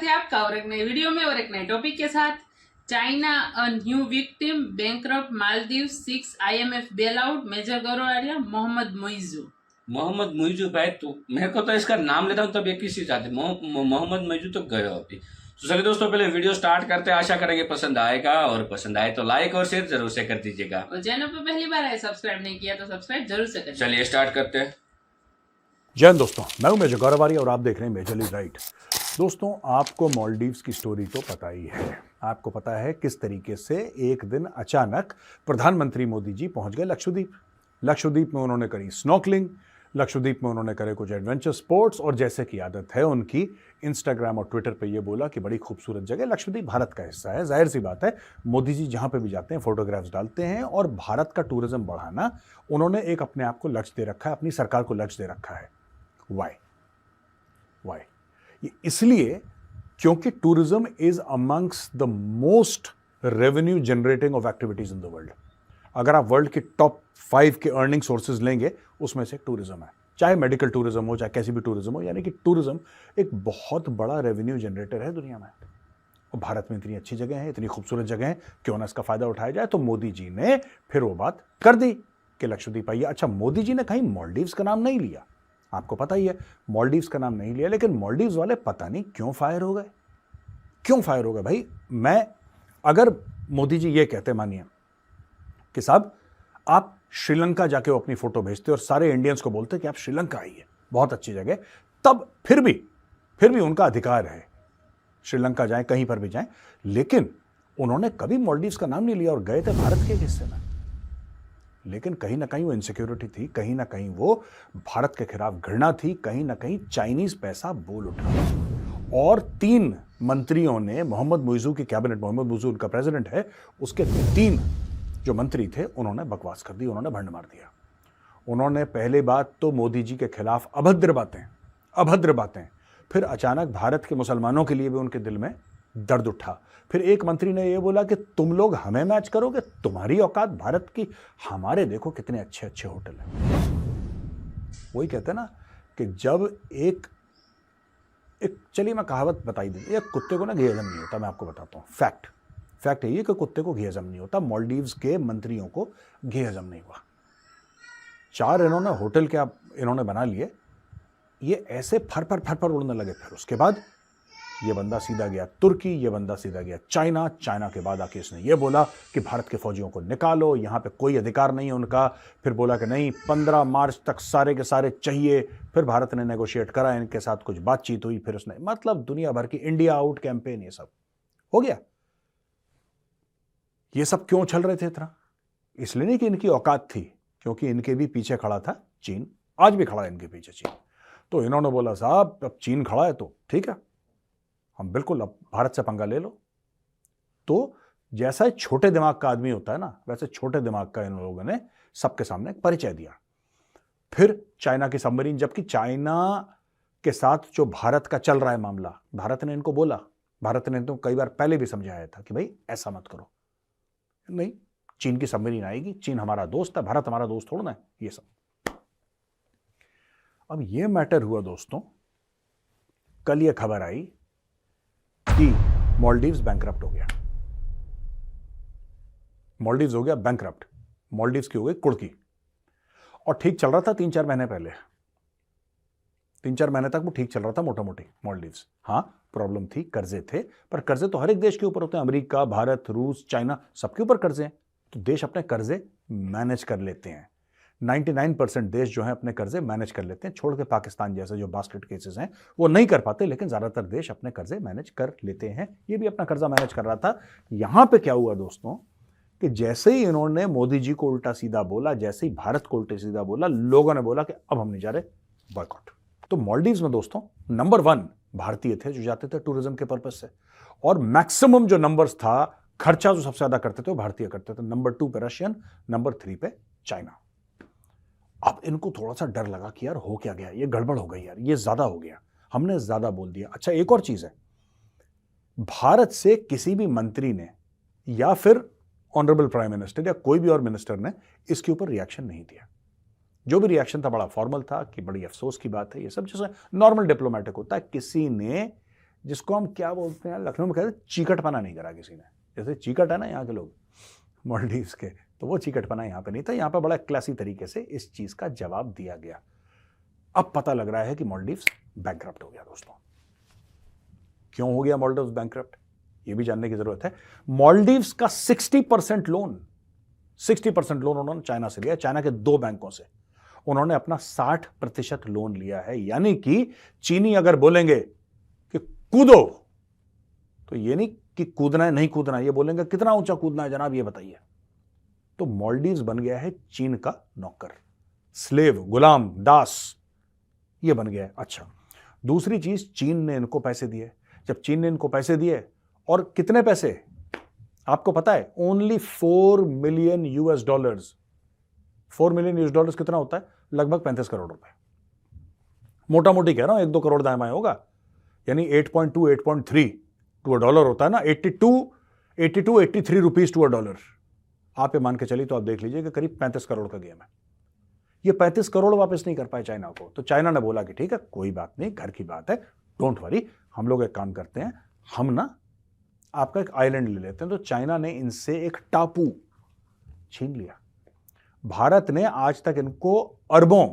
स्वागत है आपका और एक नए वीडियो में और एक नए टॉपिक के साथ। China a new victim, bankrupt Maldives, 6 IMF bailout, major Gaurav, Mohammed Muizzu भाई, तो मेरे को तो इसका नाम लेता हूँ तब एक ही चीज आती है, मोहम्मद मुइजू तो गए अभी। तो चलिए दोस्तों, पहले वीडियो स्टार्ट करते हैं। आशा करेंगे पसंद आएगा, और पसंद आए तो लाइक और शेयर जरूर से कर दीजिएगा। और चैनल पर पहली बार आए, सब्सक्राइब नहीं किया तो सब्सक्राइब जरूर से करिए। चलिए स्टार्ट करते हैं। जय हिंद दोस्तों, मैं हूं मेजर गौरव और आप देख रहे हैं मेजरली राइट। दोस्तों, आपको मालदीव्स की स्टोरी तो पता ही है। आपको पता है किस तरीके से एक दिन अचानक प्रधानमंत्री मोदी जी पहुंच गए लक्षद्वीप। लक्षद्वीप में उन्होंने करी स्नॉर्कलिंग, लक्षद्वीप में उन्होंने करे कुछ एडवेंचर स्पोर्ट्स, और जैसे कि आदत है उनकी, इंस्टाग्राम और ट्विटर पे ये बोला कि बड़ी खूबसूरत जगह लक्षद्वीप भारत का हिस्सा है। जाहिर सी बात है, मोदी जी जहां पे भी जाते हैं फोटोग्राफ्स डालते हैं, और भारत का टूरिज्म बढ़ाना उन्होंने एक अपने आप को लक्ष्य दे रखा है, अपनी सरकार को लक्ष्य दे रखा है। वाई? ये इसलिए क्योंकि tourism is amongst the most revenue generating of activities in the world. अगर आप वर्ल्ड के टॉप 5 के अर्निंग सोर्सेज लेंगे, उसमें से टूरिज्म है। चाहे मेडिकल टूरिज्म हो, चाहे कैसी भी टूरिज्म हो, यानी कि टूरिज्म एक बहुत बड़ा रेवेन्यू जनरेटर है दुनिया में। और भारत में इतनी अच्छी जगह है, इतनी खूबसूरत जगह है, क्यों ना इसका फायदा उठाया जाए। तो मोदी जी ने फिर वो बात कर दी कि लक्षद्वीप आइए। अच्छा, मोदी जी ने कहीं मालदीव्स का नाम नहीं लिया, आपको पता ही है, मालदीव्स का नाम नहीं लिया। लेकिन मालदीव्स वाले पता नहीं क्यों फायर हो गए। क्यों फायर हो गए भाई? मैं अगर मोदी जी ये कहते, मानिए कि साहब आप श्रीलंका जाके वो अपनी फोटो भेजते और सारे इंडियंस को बोलते कि आप श्रीलंका आइए, बहुत अच्छी जगह, तब फिर भी उनका अधिकार है, श्रीलंका जाएं, कहीं पर भी जाएं। लेकिन उन्होंने कभी मालदीव्स का नाम नहीं लिया और गए थे भारत के हिस्से में। लेकिन कहीं ना कहीं वो इनसिक्योरिटी थी, कहीं ना कहीं वो भारत के खिलाफ घृणा थी, कहीं ना कहीं चाइनीज पैसा बोल उठा। और 3 मंत्रियों ने, मोहम्मद मुइजू की कैबिनेट, मोहम्मद मुइजू उनका प्रेसिडेंट है, उसके 3 जो मंत्री थे उन्होंने बकवास कर दी, उन्होंने भंड मार दिया। उन्होंने पहले बात तो मोदी जी के खिलाफ अभद्र बातें, फिर अचानक भारत के मुसलमानों के लिए भी उनके दिल में दर्द उठा। फिर एक मंत्री ने यह बोला कि तुम लोग हमें मैच करोगे, तुम्हारी औकात भारत की, हमारे देखो कितने अच्छे अच्छे होटल हैं। वही कहते हैं ना कि जब एक चलिए मैं कहावत बताई दी, एक कुत्ते को ना घी हजम नहीं होता। मैं आपको बताता हूं, फैक्ट है ये कि कुत्ते को घी हजम नहीं होता। मालदीव्स के मंत्रियों को घी हजम नहीं हुआ। 4 इन्होंने होटल क्या इन्होंने बना लिए, ये ऐसे फर उड़ने लगे। फिर उसके बाद ये बंदा सीधा गया तुर्की, ये बंदा सीधा गया चाइना के बाद आके इसने ये बोला कि भारत के फौजियों को निकालो, यहाँ पे कोई अधिकार नहीं है उनका। फिर बोला कि नहीं, 15 मार्च तक सारे के सारे चाहिए। फिर भारत ने नेगोशिएट करा, इनके साथ कुछ बातचीत हुई, फिर उसने, मतलब दुनिया भर की इंडिया आउट कैंपेन, ये सब हो गया। ये सब क्यों चल रहे थे इतना? इसलिए नहीं कि इनकी औकात थी, क्योंकि इनके भी पीछे खड़ा था चीन, आज भी खड़ा है इनके पीछे चीन। तो इन्होंने बोला साहब अब चीन खड़ा है तो ठीक है, हम बिल्कुल अब भारत से पंगा ले लो। तो जैसा छोटे दिमाग का आदमी होता है ना, वैसे छोटे दिमाग का इन लोगों ने सबके सामने परिचय दिया। फिर चाइना की सबमरीन, जबकि चाइना के साथ जो भारत का चल रहा है मामला, भारत ने इनको बोला, भारत ने तो कई बार पहले भी समझाया था कि भाई ऐसा मत करो, नहीं चीन की सबमरीन आएगी, चीन हमारा दोस्त है, भारत हमारा दोस्त थोड़ा ना है, ये सब। अब ये मैटर हुआ दोस्तों, कल ये खबर आई कि मालदीव्स बैंकरप्ट हो गया। मालदीव्स हो गया बैंकरप्ट, मालदीव्स की हो गई कुड़की। और ठीक चल रहा था 3-4 महीने पहले, 3-4 महीने तक वो ठीक चल रहा था मोटा मोटी मालदीव्स। हाँ, प्रॉब्लम थी, कर्जे थे, पर कर्जे तो हर एक देश के ऊपर होते हैं, अमेरिका, भारत, रूस, चाइना, सबके ऊपर कर्जे हैं। तो देश अपने कर्जे मैनेज कर लेते हैं। 99% देश जो है अपने कर्जे मैनेज कर लेते हैं, छोड़ के पाकिस्तान जैसे जो बास्केट केसेस हैं वो नहीं कर पाते, लेकिन ज्यादातर देश अपने कर्जे मैनेज कर लेते हैं। ये भी अपना कर्जा मैनेज कर रहा था। यहां पे क्या हुआ दोस्तों कि जैसे ही इन्होंने मोदी जी को उल्टा सीधा बोला, जैसे ही भारत को उल्टा सीधा बोला, लोगों ने बोला कि अब हम नहीं जा रहे, बॉयकॉट। तो मालदीव्स में दोस्तों नंबर 1 भारतीय थे जो जाते थे टूरिज्म के पर्पज से, और मैक्सिमम जो नंबर्स था, खर्चा जो सबसे ज्यादा करते थे वो भारतीय करते थे। नंबर 2 पे रशियन, नंबर 3 पे चाइना। अब इनको थोड़ा सा डर लगा कि यार हो क्या गया, ये गड़बड़ हो गई यार, ये ज्यादा हो गया, हमने ज्यादा बोल दिया। अच्छा, एक और चीज है, भारत से किसी भी मंत्री ने या फिर ऑनरेबल प्राइम मिनिस्टर या कोई भी और मिनिस्टर ने इसके ऊपर रिएक्शन नहीं दिया। जो भी रिएक्शन था बड़ा फॉर्मल था कि बड़ी अफसोस की बात है, ये सब जैसे नॉर्मल डिप्लोमेटिक होता है। किसी ने जिसको हम क्या बोलते हैं, लखनऊ में कहते हैं चीकटपना नहीं करा किसी ने। जैसे चीकट है ना यहाँ के लोग मालदीव्स के, तो वो चीकटपना यहाँ पे नहीं था। यहाँ पे बड़ा क्लासी तरीके से इस चीज का जवाब दिया गया। अब पता लग रहा है कि मालदीव्स बैंकरप्ट हो गया दोस्तों। क्यों हो गया मालदीव्स बैंकरप्ट, ये भी जानने की जरूरत है। मालदीव्स का 60% लोन उन्होंने चाइना से लिया, चाइना के 2 बैंकों से। उन्होंने अपना 60% लोन लिया है। यानी कि चीनी अगर बोलेंगे कि कूदो, तो ये नहीं कि कूदना है नहीं कूदना है, ये बोलेंगे कितना ऊंचा कूदना है जनाब ये बताइए। तो मालदीव्स बन गया है चीन का नौकर, स्लेव, गुलाम, दास, ये बन गया है। अच्छा, दूसरी चीज, चीन ने इनको पैसे दिए। जब चीन ने इनको पैसे दिए, और कितने पैसे आपको पता है, ओनली $4 मिलियन। $4 मिलियन कितना होता है, लगभग 35 करोड़ रुपए। मोटा मोटी कह रहा हूं, 1-2 करोड़ दाएं बाएं होगा, यानी 8.2, 8.3 टू $1 होता है ना, 83 रुपीज टू $1। आप ये मान के चलिए तो आप देख लीजिए कि करीब 35 करोड़ का गेम है। ये 35 करोड़ वापस नहीं कर पाए चाइना को। तो चाइना ने बोला कि ठीक है कोई बात नहीं, घर की बात है, डोंट वरी, हम लोग एक काम करते हैं, हम ना आपका एक आइलैंड ले लेते हैं। तो चाइना ने इनसे एक टापू छीन लिया। भारत ने आज तक इनको अरबों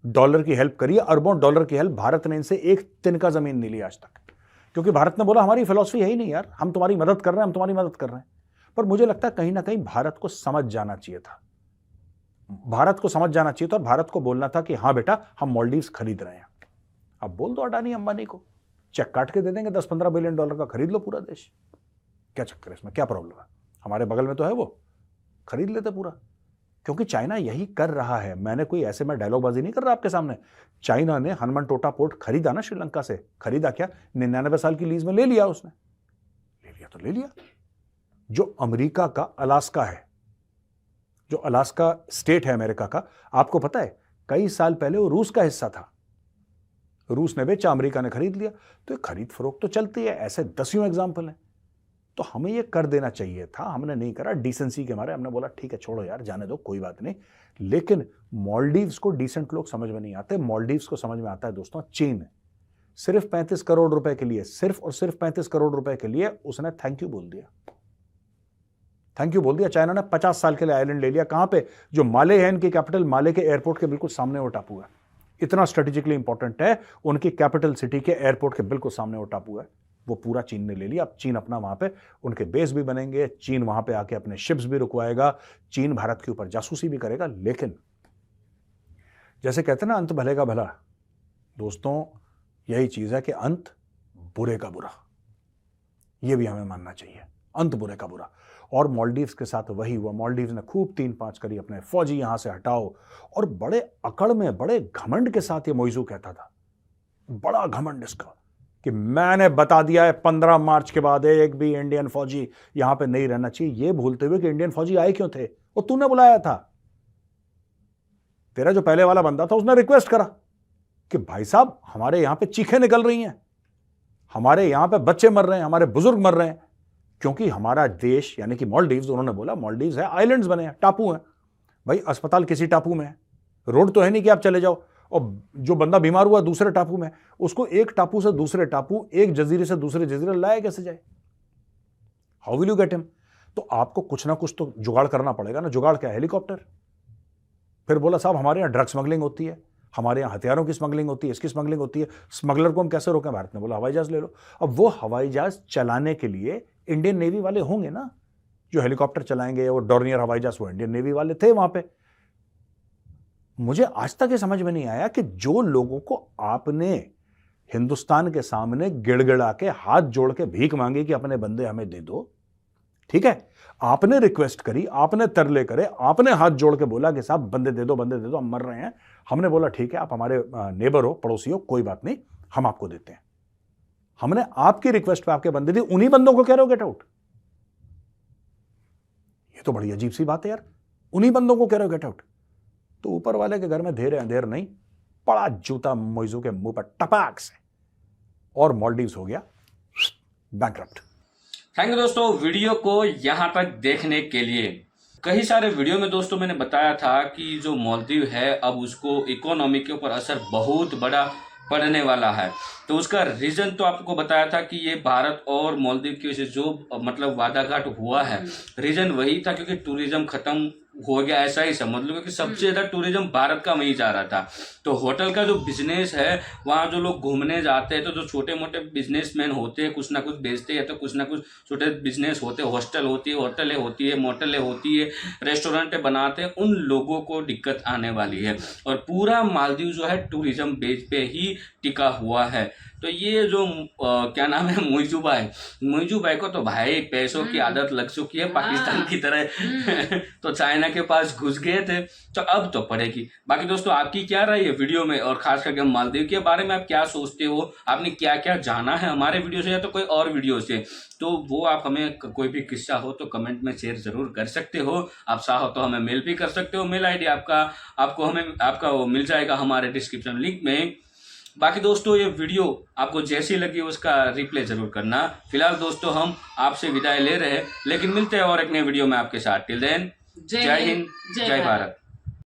डॉलर की हेल्प करी है, अरबों डॉलर की हेल्प। भारत ने इनसे एक तिनका जमीन नहीं ली आज तक, क्योंकि भारत ने बोला हमारी फिलॉसफी है ही नहीं यार, हम तुम्हारी मदद कर रहे हैं, हम तुम्हारी मदद कर रहे हैं। पर मुझे लगता है कहीं ना कहीं भारत को समझ जाना चाहिए था, भारत को समझ जाना चाहिए था, और भारत को बोलना था कि हाँ बेटा हम मालदीव्स खरीद रहे हैं। अब बोल दो अडानी अंबानी को, चेक काट के दे देंगे, $10-15 बिलियन का, खरीद लो पूरा देश। क्या चक्कर है इसमें, क्या प्रॉब्लम है, हमारे बगल में तो है, वो खरीद लेते पूरा। क्योंकि चाइना यही कर रहा है। मैंने कोई ऐसे में डायलॉगबाजी नहीं कर रहा आपके सामने। चाइना ने हनुमानटोटा पोर्ट खरीदा ना श्रीलंका से, खरीदा क्या, 99 साल की लीज में ले लिया उसने, ले लिया तो ले लिया। जो अमेरिका का अलास्का है, जो अलास्का स्टेट है अमेरिका का, आपको पता है कई साल पहले वो रूस का हिस्सा था, रूस ने बेचा, अमेरिका ने खरीद लिया। तो ये खरीद फरोख्त तो चलती है, ऐसे दसियों एग्जाम्पल हैं। तो हमें ये कर देना चाहिए था, हमने नहीं करा, डिसेंसी के मारे हमने बोला ठीक है छोड़ो यार, जाने दो, कोई बात नहीं। लेकिन मालदीव्स को डिसेंट लोग समझ में नहीं आते, मालदीव्स को समझ में आता है दोस्तों चीन। सिर्फ 35 करोड़ रुपए के लिए, सिर्फ और सिर्फ 35 करोड़ रुपए के लिए उसने थैंक यू बोल दिया, थैंक यू बोल दिया। चाइना ने 50 साल के लिए आइलैंड ले लिया। कहां पे, जो माले है इनकी कैपिटल, माले के एयरपोर्ट के बिल्कुल सामने वो टापू है। इतना स्ट्रेटेजिकली इंपॉर्टेंट है, उनकी कैपिटल सिटी के एयरपोर्ट के बिल्कुल सामने वो टापू है, वो पूरा चीन ने ले लिया। अब चीन अपना वहां पे उनके बेस भी बनेंगे, चीन वहां पे आके अपने शिप्स भी रुकवाएगा, चीन भारत के ऊपर जासूसी भी करेगा। लेकिन जैसे कहते हैं ना, अंत भले का भला, दोस्तों यही चीज है कि अंत बुरे का बुरा, ये भी हमें मानना चाहिए, अंत बुरे का बुरा। और मालदीव्स के साथ वही हुआ। मालदीव्स ने खूब 3-5 करी, अपने फौजी यहां से हटाओ, और बड़े अकड़ में, बड़े घमंड के साथ ये मोइजू कहता था, बड़ा घमंड इसका, कि मैंने बता दिया है 15 मार्च के बाद एक भी इंडियन फौजी यहां पे नहीं रहना चाहिए। ये भूलते हुए कि इंडियन फौजी आए क्यों थे, वो तूने बुलाया था। तेरा जो पहले वाला बंदा था उसने रिक्वेस्ट करा कि भाई साहब हमारे यहां पे चीखें निकल रही हैं, हमारे यहां पे बच्चे मर रहे हैं, हमारे बुजुर्ग मर रहे हैं, क्योंकि हमारा देश यानी कि मालदीव्स, उन्होंने बोला मालदीव्स है, आइलैंड्स बने हैं, टापू हैं। भाई अस्पताल किसी टापू में है, रोड तो है नहीं कि आप चले जाओ, और जो बंदा बीमार हुआ दूसरे टापू में, उसको एक टापू से दूसरे टापू, एक जजीरे से दूसरे जजीरे लाया कैसे जाए, how will you get him. तो आपको कुछ ना कुछ तो जुगाड़ करना पड़ेगा ना। जुगाड़ क्या, हेलीकॉप्टर। फिर बोला साहब हमारे यहाँ ड्रग स्मगलिंग होती है, हमारे यहाँ हथियारों की स्मगलिंग होती है, इसकी स्मगलिंग होती है, स्मगलर को हम कैसे रोकें। भारत ने बोला हवाई जहाज ले लो। अब वो हवाई जहाज चलाने के लिए इंडियन नेवी वाले होंगे ना, जो हेलीकॉप्टर चलाएंगे, वो डॉर्नियर हवाई जहाज, वो इंडियन नेवी वाले थे वहां पे। मुझे आज तक ये समझ में नहीं आया कि जो लोगों को आपने हिंदुस्तान के सामने गिड़गिड़ा के हाथ जोड़ के भीख मांगी कि अपने बंदे हमें दे दो, ठीक है, आपने रिक्वेस्ट करी, आपने तरले करे, आपने हाथ जोड़ के बोला कि साहब बंदे दे दो, बंदे दे दो, हम मर रहे हैं। हमने बोला ठीक है, आप हमारे नेबर हो, पड़ोसी हो, कोई बात नहीं, हम आपको देते हैं। हमने आपकी रिक्वेस्ट पे आपके बंदे दी, उन्हीं बंदों को कह रहे हो गेट आउट। ये तो बड़ी अजीब सी बात है यार, उन्हीं बंदों को कह रहे हो गेट आउट। तो ऊपर वाले के घर में देर अंधेर नहीं, पड़ा जूता मोइजू के मुंह पर टपाक से, और मालदीव्स हो गया बैंकरप्ट। थैंक यू दोस्तों वीडियो को यहाँ तक देखने के लिए। कई सारे वीडियो में दोस्तों मैंने बताया था कि जो मालदीव है अब उसको इकोनॉमी के ऊपर असर बहुत बड़ा पड़ने वाला है। तो उसका रीजन तो आपको बताया था कि ये भारत और मालदीव की वजह से जो मतलब वादाघाट हुआ है, रीजन वही था क्योंकि टूरिज्म खत्म हो गया, ऐसा ही समझ लो, क्योंकि सबसे ज्यादा टूरिज्म भारत का वहीं जा रहा था। तो होटल का जो बिजनेस है, वहाँ जो लोग घूमने जाते हैं, तो जो छोटे मोटे बिजनेसमैन होते हैं कुछ ना कुछ बेचते हैं, तो कुछ ना कुछ छोटे बिजनेस होते हैं, हॉस्टल होती है, होटलें होती है, मोटलें होती है, रेस्टोरेंटें बनाते हैं, उन लोगों को दिक्कत आने वाली है। और पूरा मालदीव जो है टूरिज्म बेस पे ही टिका हुआ है। तो ये जो क्या नाम है, मोइजू भाई को तो भाई पैसों की आदत लग चुकी है पाकिस्तान की तरह। तो चाइना के पास घुस गए थे, तो अब तो पड़ेगी। बाकी दोस्तों आपकी क्या राय है वीडियो में, और खास करके मालदीव के बारे में आप क्या सोचते हो, आपने क्या क्या जाना है हमारे वीडियो से या तो कोई और वीडियो से, तो वो आप हमें कोई भी किस्सा हो तो कमेंट में शेयर जरूर कर सकते हो। आप चाहो तो हमें मेल भी कर सकते हो, मेल आईडी आपका वो मिल जाएगा हमारे डिस्क्रिप्शन लिंक में। बाकी दोस्तों ये वीडियो आपको जैसी लगी उसका रिप्ले जरूर करना। फिलहाल दोस्तों हम आपसे विदाई ले रहे हैं, लेकिन मिलते हैं और एक नए वीडियो में आपके साथ। टिल देन जय हिंद, जय भारत।